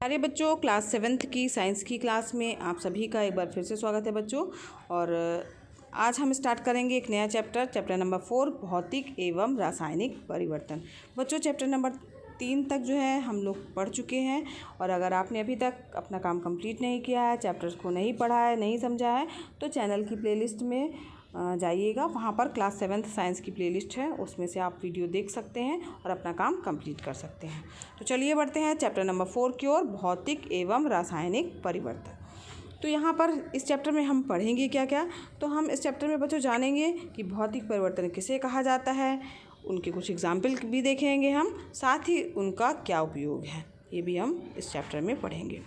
अरे बच्चों, class 7th की साइंस की क्लास में आप सभी का एक बार फिर से स्वागत है बच्चों। और आज हम स्टार्ट करेंगे एक नया चैप्टर नंबर 4, भौतिक एवं रासायनिक परिवर्तन। बच्चों, चैप्टर नंबर 3 तक जो है हम लोग पढ़ चुके हैं। और अगर आपने अभी तक अपना काम कंप्लीट नहीं किया है, चैप्टर्स को नहीं पढ़ा है, नहीं समझा है, तो चैनल की प्लेलिस्ट में जाइएगा। वहाँ पर क्लास 7th साइंस की प्लेलिस्ट है, उसमें से आप वीडियो देख सकते हैं और अपना काम कंप्लीट कर सकते हैं। तो चलिए बढ़ते हैं चैप्टर नंबर 4 की ओर, भौतिक एवं रासायनिक परिवर्तन। तो यहाँ पर इस चैप्टर में हम पढ़ेंगे क्या क्या। तो हम इस चैप्टर में बच्चों जानेंगे कि भौतिक परिवर्तन किसे कहा जाता है, उनके कुछ एग्जाम्पल भी देखेंगे हम, साथ ही उनका क्या उपयोग है, ये भी हम इस चैप्टर में पढ़ेंगे।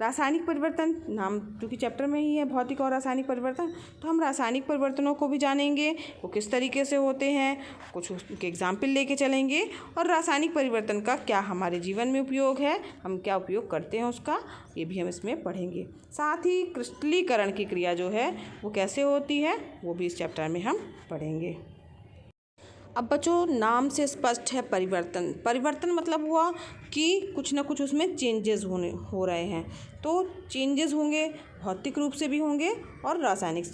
रासायनिक परिवर्तन नाम क्योंकि चैप्टर में ही है, भौतिक और रासायनिक परिवर्तन, तो हम रासायनिक परिवर्तनों को भी जानेंगे, वो किस तरीके से होते हैं, कुछ उसके एग्जाम्पल लेके चलेंगे। और रासायनिक परिवर्तन का क्या हमारे जीवन में उपयोग है, हम क्या उपयोग करते हैं उसका, ये भी हम इसमें पढ़ेंगे। साथ ही क्रिस्टलीकरण की क्रिया जो है वो कैसे होती है, वो भी इस चैप्टर में हम पढ़ेंगे। अब बच्चों, नाम से स्पष्ट है परिवर्तन। परिवर्तन मतलब हुआ कि कुछ ना कुछ उसमें चेंजेस हो रहे हैं। तो चेंजेस होंगे, भौतिक रूप से भी होंगे और रासायनिक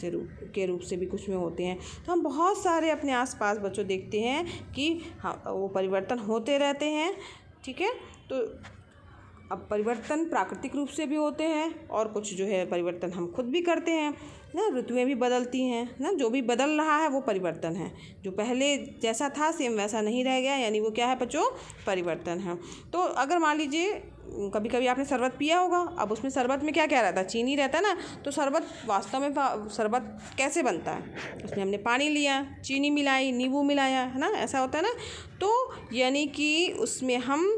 के रूप से भी कुछ में होते हैं। तो हम बहुत सारे अपने आसपास बच्चों देखते हैं कि हाँ, वो परिवर्तन होते रहते हैं। ठीक है, तो अब परिवर्तन प्राकृतिक रूप से भी होते हैं और कुछ जो है परिवर्तन हम खुद भी करते हैं ना। ऋतुएं भी बदलती हैं ना, जो भी बदल रहा है वो परिवर्तन है। जो पहले जैसा था सेम वैसा नहीं रह गया, यानी वो क्या है बच्चों, परिवर्तन है। तो अगर मान लीजिए कभी कभी आपने शरबत पिया होगा, अब उसमें शरबत में क्या क्या रहता है, चीनी रहता है ना। तो शरबत वास्तव में शरबत कैसे बनता है, उसमें हमने पानी लिया, चीनी मिलाई, नींबू मिलाया, है ना, ऐसा होता है ना। तो यानी कि उसमें हम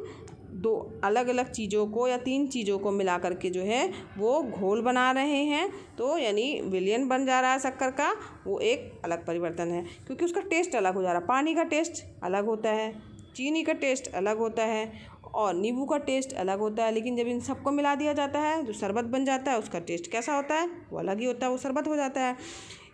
2 अलग अलग चीज़ों को या 3 चीज़ों को मिला करके जो है वो घोल बना रहे हैं। तो यानी विलयन बन जा रहा है शक्कर का, वो एक अलग परिवर्तन है, क्योंकि उसका टेस्ट अलग हो जा रहा है। पानी का टेस्ट अलग होता है, चीनी का टेस्ट अलग होता है और नींबू का टेस्ट अलग होता है। लेकिन जब इन सबको मिला दिया जाता है, जो शरबत बन जाता है, उसका टेस्ट कैसा होता है, वो अलग ही होता है, वो शरबत हो जाता है।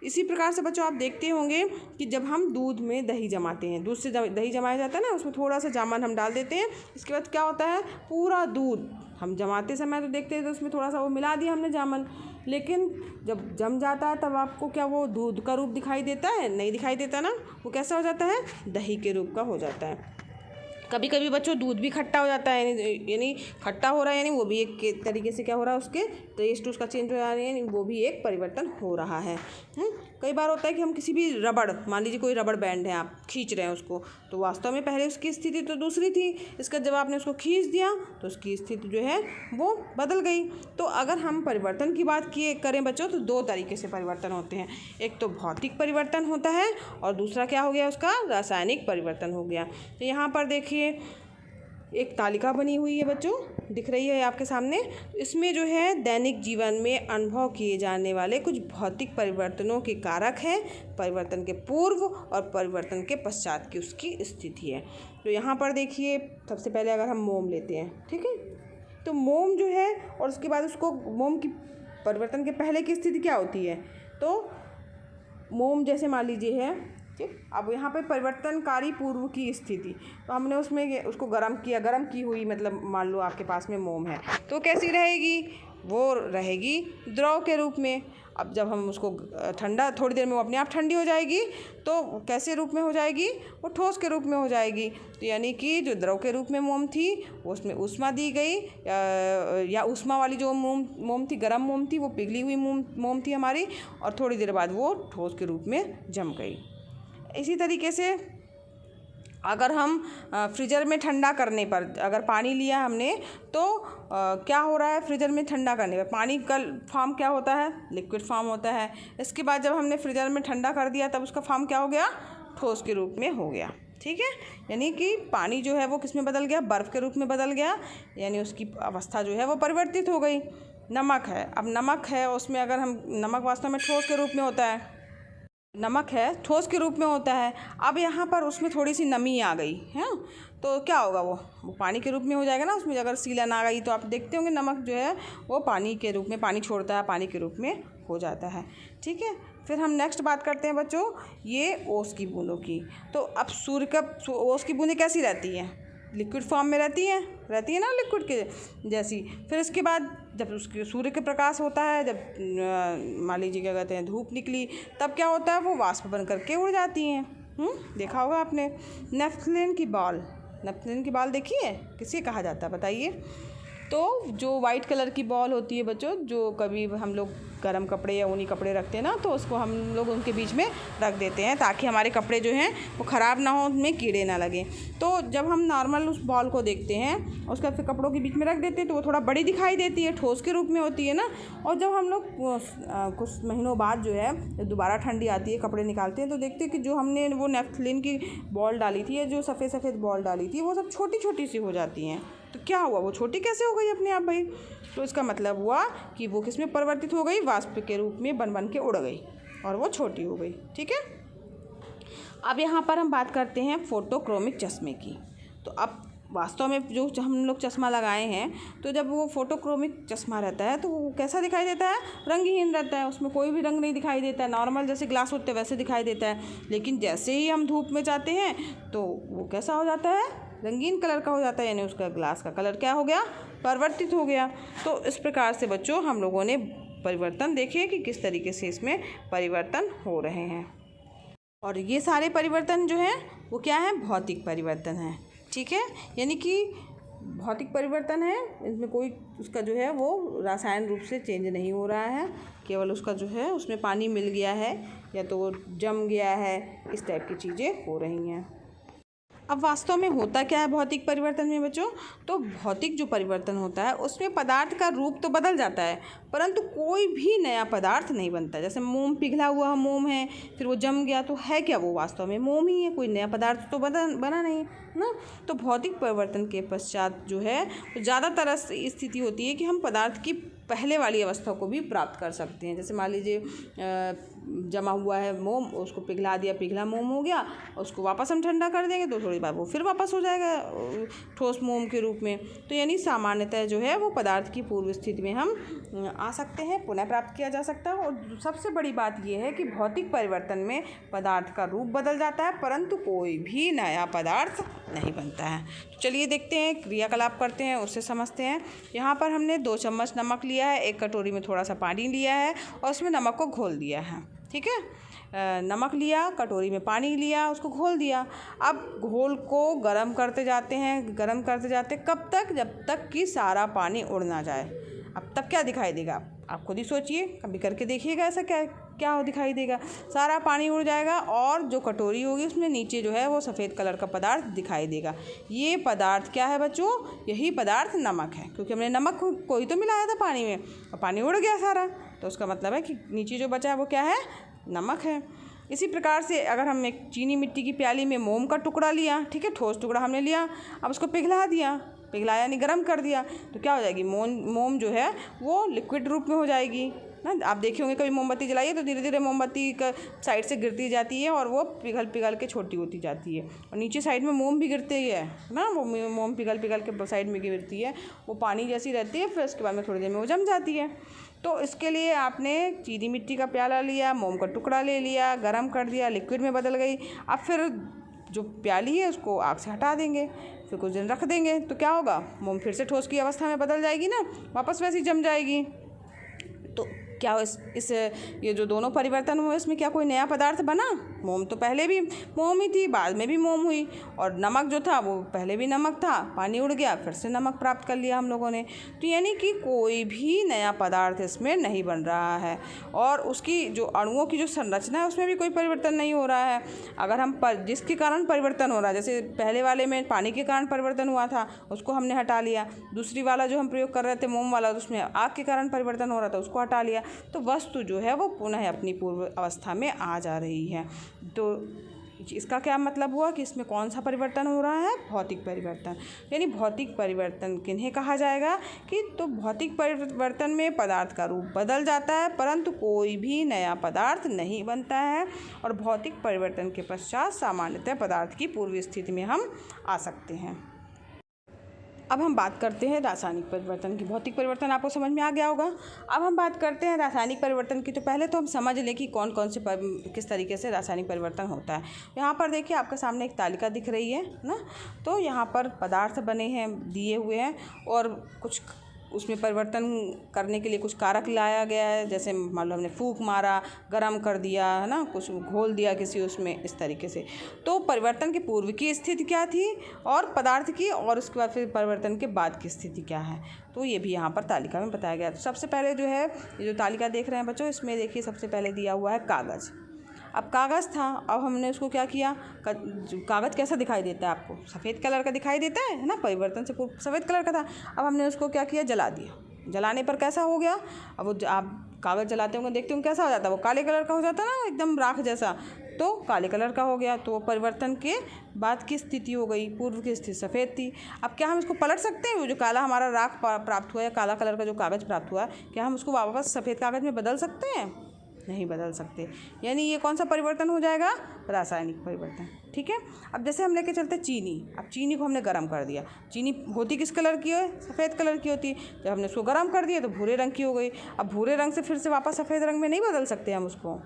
इसी प्रकार से बच्चों आप देखते होंगे कि जब हम दूध में दही जमाते हैं, दूध से दही जमाया जाता है ना, उसमें थोड़ा सा जामन हम डाल देते हैं। इसके बाद क्या होता है, पूरा दूध हम जमाते समय तो देखते हैं तो उसमें थोड़ा सा वो मिला दिया हमने जामन, लेकिन जब जम जाता है तब आपको क्या वो दूध का रूप दिखाई देता है, नहीं दिखाई देता ना। वो कैसा हो जाता है, दही के रूप का हो जाता है। कभी कभी बच्चों दूध भी खट्टा हो जाता है, यानी खट्टा हो रहा है, यानी वो भी एक तरीके से क्या हो रहा है, उसके टेस्ट उसका चेंज हो जा रहा है, यानी वो भी एक परिवर्तन हो रहा है। कई बार होता है कि हम किसी भी रबड़, मान लीजिए कोई रबड़ बैंड है, आप खींच रहे हैं उसको, तो वास्तव में पहले उसकी स्थिति तो दूसरी थी, इसका जब आपने उसको खींच दिया तो उसकी स्थिति जो है वो बदल गई। तो अगर हम परिवर्तन की बात करें बच्चों, तो 2 तरीके से परिवर्तन होते हैं। एक तो भौतिक परिवर्तन होता है और दूसरा क्या हो गया, उसका रासायनिक परिवर्तन हो गया। तो यहाँ पर देखिए एक तालिका बनी हुई है बच्चों, दिख रही है आपके सामने। इसमें जो है दैनिक जीवन में अनुभव किए जाने वाले कुछ भौतिक परिवर्तनों के कारक हैं, परिवर्तन के पूर्व और परिवर्तन के पश्चात की उसकी स्थिति है। तो यहाँ पर देखिए, सबसे पहले अगर हम मोम लेते हैं, ठीक है, तो मोम जो है और उसके बाद उसको मोम की परिवर्तन के पहले की स्थिति क्या होती है। तो मोम जैसे मान लीजिए है, ठीक, अब यहाँ पे परिवर्तनकारी पूर्व की स्थिति, तो हमने उसमें उसको गर्म किया, गर्म की हुई मतलब मान लो आपके पास में मोम है, तो कैसी रहेगी, वो रहेगी द्रव के रूप में। अब जब हम उसको ठंडा, थोड़ी देर में वो अपने आप ठंडी हो जाएगी, तो कैसे रूप में हो जाएगी, वो ठोस के रूप में हो जाएगी। तो यानी कि जो द्रव के रूप में मोम थी उसमें ऊष्मा दी गई, या ऊष्मा वाली जो मोम थी, गर्म मोम थी, वो पिघली हुई मोम थी हमारी, और थोड़ी देर बाद वो ठोस के रूप में जम गई। इसी तरीके से अगर हम फ्रीजर में ठंडा करने पर, अगर पानी लिया हमने, तो क्या हो रहा है, फ्रीजर में ठंडा करने पर पानी का फॉर्म क्या होता है, लिक्विड फॉर्म होता है। इसके बाद जब हमने फ्रीजर में ठंडा कर दिया तब उसका फॉर्म क्या हो गया, ठोस के रूप में हो गया। ठीक है, यानी कि पानी जो है वो किस में बदल गया, बर्फ़ के रूप में बदल गया, यानी उसकी अवस्था जो है वो परिवर्तित हो गई। नमक है, अब नमक है, उसमें अगर हम, नमक वास्तव में ठोस के रूप में होता है, नमक है ठोस के रूप में होता है। अब यहाँ पर उसमें थोड़ी सी नमी आ गई है, तो क्या होगा, वो पानी के रूप में हो जाएगा ना। उसमें अगर सीलन आ गई तो आप देखते होंगे नमक जो है वो पानी के रूप में, पानी छोड़ता है, पानी के रूप में हो जाता है। ठीक है, फिर हम नेक्स्ट बात करते हैं बच्चों, ये ओस की बूंदों की। तो अब सूर्य का ओस की बूंदें कैसी रहती हैं, लिक्विड फॉर्म में रहती है ना, लिक्विड के जैसी। फिर इसके बाद जब उसके सूर्य के प्रकाश होता है, जब मान लीजिए क्या कहते हैं धूप निकली, तब क्या होता है, वो वाष्प बन करके उड़ जाती हैं। देखा होगा आपने। नेफ्थलीन की बॉल देखी है, किसे कहा जाता है बताइए। तो जो वाइट कलर की बॉल होती है बच्चों, जो कभी हम लोग गर्म कपड़े या ऊनी कपड़े रखते हैं ना, तो उसको हम लोग उनके बीच में रख देते हैं ताकि हमारे कपड़े जो हैं वो ख़राब ना हो, उनमें कीड़े ना लगें। तो जब हम नॉर्मल उस बॉल को देखते हैं, उसका फिर कपड़ों के बीच में रख देते हैं, तो वो थोड़ा बड़ी दिखाई देती है, ठोस के रूप में होती है ना। और जब हम लोग कुछ महीनों बाद जो है दोबारा ठंडी आती है, कपड़े निकालते हैं, तो देखते हैं कि जो हमने वो नेफ्थलीन की बॉल डाली थी, या जो सफ़ेद बॉल डाली थी, वो सब छोटी छोटी सी हो जाती हैं। तो क्या हुआ, वो छोटी कैसे हो गई अपने आप भाई? तो इसका मतलब हुआ कि वो किस में परिवर्तित हो गई, वाष्प के रूप में बन के उड़ गई और वो छोटी हो गई। ठीक है। अब यहाँ पर हम बात करते हैं फोटोक्रोमिक चश्मे की। तो अब वास्तव में जो हम लोग चश्मा लगाए हैं, तो जब वो फोटोक्रोमिक चश्मा रहता है तो वो कैसा दिखाई देता है, रंगहीन रहता है, उसमें कोई भी रंग नहीं दिखाई देता है, नॉर्मल जैसे ग्लास होते हैं वैसे दिखाई देता है। लेकिन जैसे ही हम धूप में जाते हैं तो वो कैसा हो जाता है, रंगीन कलर का हो जाता है, यानी उसका ग्लास का कलर क्या हो गया, परिवर्तित हो गया। तो इस प्रकार से बच्चों हम लोगों ने परिवर्तन देखे कि किस तरीके से इसमें परिवर्तन हो रहे हैं। और ये सारे परिवर्तन जो हैं वो क्या है, भौतिक परिवर्तन है। ठीक है, यानी कि भौतिक परिवर्तन है, इसमें कोई उसका जो है वो रासायन रूप से चेंज नहीं हो रहा है, केवल उसका जो है उसमें पानी मिल गया है या तो वो जम गया है, इस टाइप की चीज़ें हो रही हैं। अब वास्तव में होता क्या है भौतिक परिवर्तन में बच्चों? तो भौतिक जो परिवर्तन होता है उसमें पदार्थ का रूप तो बदल जाता है, परंतु कोई भी नया पदार्थ नहीं बनता। जैसे मोम, पिघला हुआ मोम है, फिर वो जम गया, तो है क्या वो, वास्तव में मोम ही है, कोई नया पदार्थ तो बना नहीं ना। तो भौतिक परिवर्तन के पश्चात जो है तो ज़्यादातर स्थिति होती है कि हम पदार्थ की पहले वाली अवस्था को भी प्राप्त कर सकते हैं। जैसे मान लीजिए जमा हुआ है मोम, उसको पिघला दिया, पिघला मोम हो गया, उसको वापस हम ठंडा कर देंगे तो थोड़ी बार वो फिर वापस हो जाएगा ठोस मोम के रूप में। तो यानी सामान्यतः जो है वो पदार्थ की पूर्व स्थिति में हम आ सकते हैं, पुनः प्राप्त किया जा सकता है। और सबसे बड़ी बात यह है कि भौतिक परिवर्तन में पदार्थ का रूप बदल जाता है, परंतु कोई भी नया पदार्थ नहीं बनता है। तो चलिए देखते हैं, क्रियाकलाप करते हैं, उससे समझते हैं। यहाँ पर हमने 2 चम्मच नमक लिया है, एक कटोरी में थोड़ा सा पानी लिया है और उसमें नमक को घोल दिया है। ठीक है, नमक लिया, कटोरी में पानी लिया, उसको घोल दिया। अब घोल को गर्म करते जाते हैं, गर्म करते जाते कब तक, जब तक कि सारा पानी उड़ ना जाए। अब तब क्या दिखाई देगा, आप खुद ही सोचिए, कभी करके देखिएगा ऐसा क्या दिखाई देगा। सारा पानी उड़ जाएगा और जो कटोरी होगी उसमें नीचे जो है वो सफ़ेद कलर का पदार्थ दिखाई देगा। ये पदार्थ क्या है बच्चों, यही पदार्थ नमक है, क्योंकि हमने नमक को ही तो मिलाया था पानी में और पानी उड़ गया सारा, तो उसका मतलब है कि नीचे जो बचा है वो क्या है, नमक है। इसी प्रकार से अगर हम एक चीनी मिट्टी की प्याली में मोम का टुकड़ा लिया, ठीक है, ठोस टुकड़ा हमने लिया, अब उसको पिघलाया यानी गर्म कर दिया, तो क्या हो जाएगी, मोम जो है वो लिक्विड रूप में हो जाएगी ना। आप देखे होंगे कभी मोमबत्ती जलाइए तो धीरे धीरे मोमबत्ती का साइड से गिरती जाती है और वो पिघल के छोटी होती जाती है, और नीचे साइड में मोम भी गिरते ही है ना, वो मोम पिघल के साइड में गिरती है, वो पानी जैसी रहती है, फिर उसके बाद में थोड़ी देर में वो जम जाती है। तो इसके लिए आपने चीनी मिट्टी का प्याला लिया, मोम का टुकड़ा ले लिया, गर्म कर दिया, लिक्विड में बदल गई। अब फिर जो प्याली है उसको आग से हटा देंगे, फिर कुछ दिन रख देंगे, तो क्या होगा, मोम फिर से ठोस की अवस्था में बदल जाएगी ना, वापस वैसी जम जाएगी। तो क्या इस ये जो दोनों परिवर्तन हुए इसमें क्या कोई नया पदार्थ बना? मोम तो पहले भी मोम ही थी, बाद में भी मोम हुई, और नमक जो था वो पहले भी नमक था, पानी उड़ गया, फिर से नमक प्राप्त कर लिया हम लोगों ने। तो यानी कि कोई भी नया पदार्थ इसमें नहीं बन रहा है, और उसकी जो अणुओं की जो संरचना है उसमें भी कोई परिवर्तन नहीं हो रहा है। अगर हम जिसके कारण परिवर्तन हो रहा है, जैसे पहले वाले में पानी के कारण परिवर्तन हुआ था, उसको हमने हटा लिया, दूसरी वाला जो हम प्रयोग कर रहे थे मोम वाला, उसमें आग के कारण परिवर्तन हो रहा था, उसको हटा लिया, तो वस्तु जो है वो पुनः अपनी पूर्व अवस्था में आ जा रही है। तो इसका क्या मतलब हुआ कि इसमें कौन सा परिवर्तन हो रहा है, भौतिक परिवर्तन। यानी भौतिक परिवर्तन किन्हें कहा जाएगा कि, तो भौतिक परिवर्तन में पदार्थ का रूप बदल जाता है, परंतु कोई भी नया पदार्थ नहीं बनता है, और भौतिक परिवर्तन के पश्चात सामान्यतः पदार्थ की पूर्व स्थिति में हम आ सकते हैं। अब हम बात करते हैं रासायनिक परिवर्तन की। भौतिक परिवर्तन आपको समझ में आ गया होगा। अब हम बात करते हैं रासायनिक परिवर्तन की। तो पहले तो हम समझ लें कि कौन कौन से किस तरीके से रासायनिक परिवर्तन होता है। यहाँ पर देखिए आपके सामने एक तालिका दिख रही है ना। तो यहाँ पर पदार्थ बने हैं, दिए हुए हैं, और कुछ उसमें परिवर्तन करने के लिए कुछ कारक लाया गया है। जैसे मान लो हमने फूंक मारा, गरम कर दिया, है ना, कुछ घोल दिया किसी उसमें, इस तरीके से। तो परिवर्तन के पूर्व की स्थिति क्या थी और पदार्थ की, और उसके बाद फिर परिवर्तन के बाद की स्थिति क्या है, तो ये भी यहाँ पर तालिका में बताया गया। तो सबसे पहले जो है, ये जो तालिका देख रहे हैं बच्चों, इसमें देखिए सबसे पहले दिया हुआ है कागज़। अब कागज़ था, अब हमने उसको क्या किया, कागज़ कैसा दिखाई देता है आपको, सफ़ेद कलर का दिखाई देता है ना, परिवर्तन से पूर्व सफ़ेद कलर का था। अब हमने उसको क्या किया, जला दिया। जलाने पर कैसा हो गया, अब वो आप कागज़ जलाते होंगे, देखते होंगे कैसा हो जाता है, वो काले कलर का हो जाता है ना, एकदम राख जैसा, तो काले कलर का हो गया। तो वो परिवर्तन के बाद की स्थिति हो गई, पूर्व की स्थिति सफ़ेद थी। अब क्या हम इसको पलट सकते हैं, वो जो काला हमारा राख प्राप्त हुआ है, काला कलर का जो कागज़ प्राप्त हुआ है, क्या हम उसको वापस सफ़ेद कागज़ में बदल सकते हैं? नहीं बदल सकते। यानी ये कौन सा परिवर्तन हो जाएगा, रासायनिक परिवर्तन। ठीक है। अब जैसे हम लेके चलते चीनी। अब चीनी को हमने गर्म कर दिया। चीनी होती किस कलर की है, सफ़ेद कलर की होती है। जब हमने उसको गर्म कर दिया तो भूरे रंग की हो गई। अब भूरे रंग से फिर से वापस सफ़ेद रंग में नहीं बदल सकते हम उसको।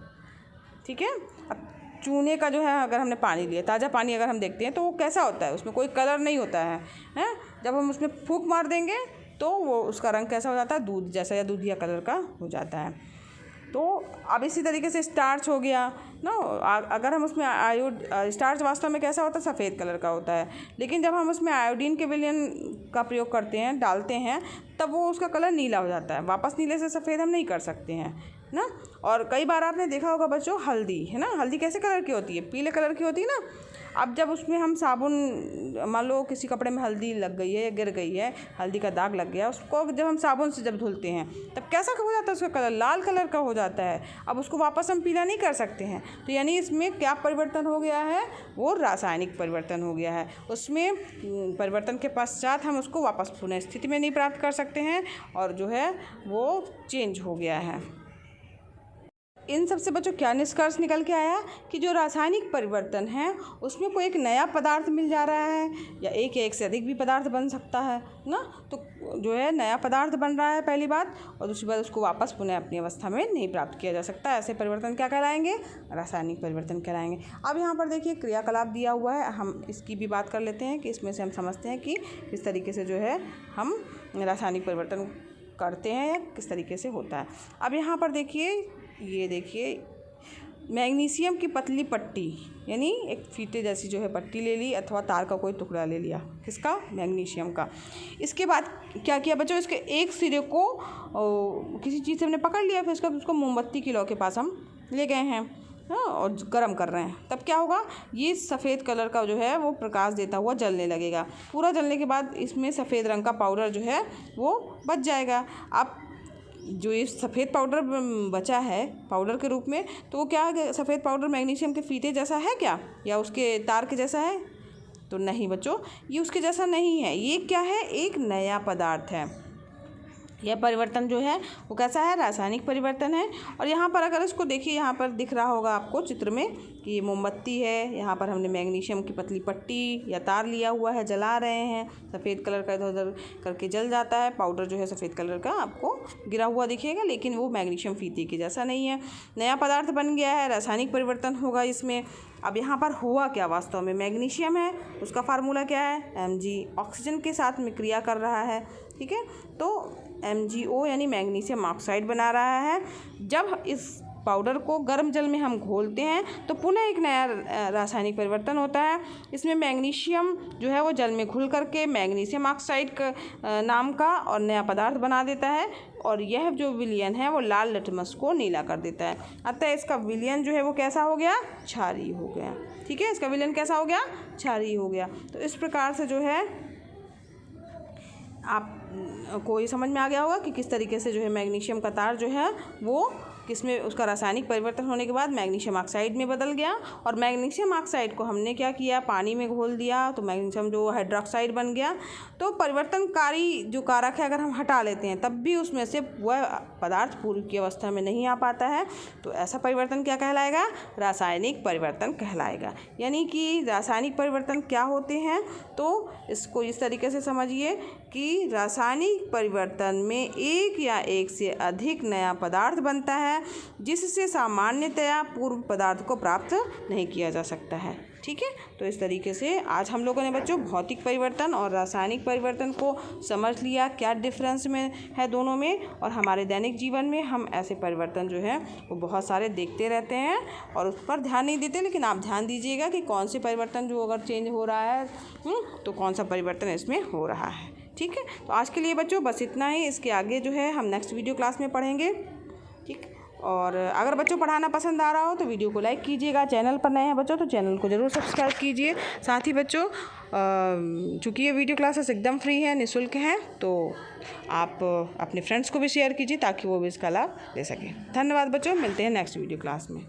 ठीक है। अब चूने का जो है, अगर हमने पानी लिया, ताज़ा पानी अगर हम देखते हैं तो वो कैसा होता है, उसमें कोई कलर नहीं होता है, हैं? जब हम उसमें फूंक मार देंगे तो वो उसका रंग कैसा हो जाता है, दूध जैसा या दूधिया कलर का हो जाता है। तो अब इसी तरीके से स्टार्च हो गया ना। अगर हम उसमें स्टार्च वास्तव में कैसा होता है, सफ़ेद कलर का होता है, लेकिन जब हम उसमें आयोडीन के विलयन का प्रयोग करते हैं, डालते हैं, तब वो उसका कलर नीला हो जाता है। वापस नीले से सफ़ेद हम नहीं कर सकते हैं ना। और कई बार आपने देखा होगा बच्चों, हल्दी है ना, हल्दी कैसे कलर की होती है, पीले कलर की होती है ना। अब जब उसमें हम साबुन, मान लो किसी कपड़े में हल्दी लग गई है या गिर गई है, हल्दी का दाग लग गया, उसको जब हम साबुन से जब धुलते हैं तब कैसा हो जाता है, उसका कलर लाल कलर का हो जाता है। अब उसको वापस हम पीला नहीं कर सकते हैं। तो यानी इसमें क्या परिवर्तन हो गया है, वो रासायनिक परिवर्तन हो गया है। उसमें परिवर्तन के पश्चात हम उसको वापस पुनः स्थिति में नहीं प्राप्त कर सकते हैं, और जो है वो चेंज हो गया है। इन सबसे बच्चों क्या निष्कर्ष निकल के आया कि जो रासायनिक परिवर्तन है उसमें कोई एक नया पदार्थ मिल जा रहा है, या एक से अधिक भी पदार्थ बन सकता है ना। तो जो है नया पदार्थ बन रहा है पहली बात, और दूसरी बात उसको वापस पुनः अपनी अवस्था में नहीं प्राप्त किया जा सकता। ऐसे परिवर्तन क्या कहलाएंगे, रासायनिक परिवर्तन कहलाएंगे। अब यहाँ पर देखिए क्रियाकलाप दिया हुआ है, हम इसकी भी बात कर लेते हैं कि इसमें से हम समझते हैं कि किस तरीके से जो है हम रासायनिक परिवर्तन करते हैं या किस तरीके से होता है। अब यहाँ पर देखिए, ये देखिए मैग्नीशियम की पतली पट्टी, यानी एक फीते जैसी जो है पट्टी ले ली, अथवा तार का कोई टुकड़ा ले लिया, किसका, मैग्नीशियम का। इसके बाद क्या किया बच्चों, इसके एक सिरे को किसी चीज़ से हमने पकड़ लिया, फिर उसको मोमबत्ती की लौ के पास हम ले गए हैं, हाँ, और गर्म कर रहे हैं। तब क्या होगा, ये सफ़ेद कलर का जो है वो प्रकाश देता हुआ जलने लगेगा। पूरा जलने के बाद इसमें सफ़ेद रंग का पाउडर जो है वो बच जाएगा। अब जो ये सफ़ेद पाउडर बचा है पाउडर के रूप में, तो वो क्या है, सफ़ेद पाउडर मैग्नीशियम के फीते जैसा है क्या, या उसके तार के जैसा है? तो नहीं बच्चों, ये उसके जैसा नहीं है। ये क्या है, एक नया पदार्थ है। यह परिवर्तन जो है वो कैसा है, रासायनिक परिवर्तन है। और यहाँ पर अगर इसको देखिए, यहाँ पर दिख रहा होगा आपको चित्र में कि ये मोमबत्ती है, यहाँ पर हमने मैग्नीशियम की पतली पट्टी या तार लिया हुआ है, जला रहे हैं, सफ़ेद कलर का इधर उधर करके जल जाता है। पाउडर जो है सफ़ेद कलर का आपको गिरा हुआ दिखेगा, लेकिन वो मैग्नीशियम फीते के जैसा नहीं है, नया पदार्थ बन गया है, रासायनिक परिवर्तन होगा इसमें। अब यहाँ पर हुआ क्या, वास्तव में मैग्नीशियम है, उसका फार्मूला क्या है, Mg, ऑक्सीजन के साथ में क्रिया कर रहा है। ठीक है, तो MgO यानी मैग्नीशियम ऑक्साइड बना रहा है। जब इस पाउडर को गर्म जल में हम घोलते हैं तो पुनः एक नया रासायनिक परिवर्तन होता है। इसमें मैग्नीशियम जो है वो जल में घुल करके मैग्नीशियम ऑक्साइड नाम का और नया पदार्थ बना देता है, और यह जो विलयन है वो लाल लिटमस को नीला कर देता है। अतः इसका विलयन जो है वो कैसा हो गया, क्षारीय हो गया। ठीक है, इसका विलयन कैसा हो गया, क्षारीय हो गया। तो इस प्रकार से जो है आप को ये समझ में आ गया होगा कि किस तरीके से जो है मैग्नीशियम का तार जो है वो किसमें उसका रासायनिक परिवर्तन होने के बाद मैग्नीशियम ऑक्साइड में बदल गया, और मैग्नीशियम ऑक्साइड को हमने क्या किया, पानी में घोल दिया तो मैग्नीशियम जो हाइड्रोक्साइड बन गया। तो परिवर्तनकारी जो कारक है अगर हम हटा लेते हैं तब भी उसमें से वह पदार्थ पूर्व की अवस्था में नहीं आ पाता है, तो ऐसा परिवर्तन क्या कहलाएगा, रासायनिक परिवर्तन कहलाएगा। यानी कि रासायनिक परिवर्तन क्या होते हैं, तो इसको इस तरीके से समझिए कि रासायनिक परिवर्तन में एक या एक से अधिक नया पदार्थ बनता है जिससे सामान्यतया पूर्व पदार्थ को प्राप्त नहीं किया जा सकता है। ठीक है, तो इस तरीके से आज हम लोगों ने बच्चों भौतिक परिवर्तन और रासायनिक परिवर्तन को समझ लिया, क्या डिफरेंस में है दोनों में। और हमारे दैनिक जीवन में हम ऐसे परिवर्तन जो है वो बहुत सारे देखते रहते हैं और उस पर ध्यान नहीं देते, लेकिन आप ध्यान दीजिएगा कि कौन से परिवर्तन जो अगर चेंज हो रहा है तो कौन सा परिवर्तन इसमें हो रहा है। ठीक है, तो आज के लिए बच्चों बस इतना ही। इसके आगे जो है हम नेक्स्ट वीडियो क्लास में पढ़ेंगे। ठीक, और अगर बच्चों पढ़ाना पसंद आ रहा हो तो वीडियो को लाइक कीजिएगा। चैनल पर नए हैं बच्चों तो चैनल को ज़रूर सब्सक्राइब कीजिए। साथ ही बच्चों चूँकि ये वीडियो क्लासेस एकदम फ्री है, निःशुल्क हैं, तो आप अपने फ्रेंड्स को भी शेयर कीजिए ताकि वो भी इसका लाभ ले सकें। धन्यवाद बच्चों, मिलते हैं नेक्स्ट वीडियो क्लास में।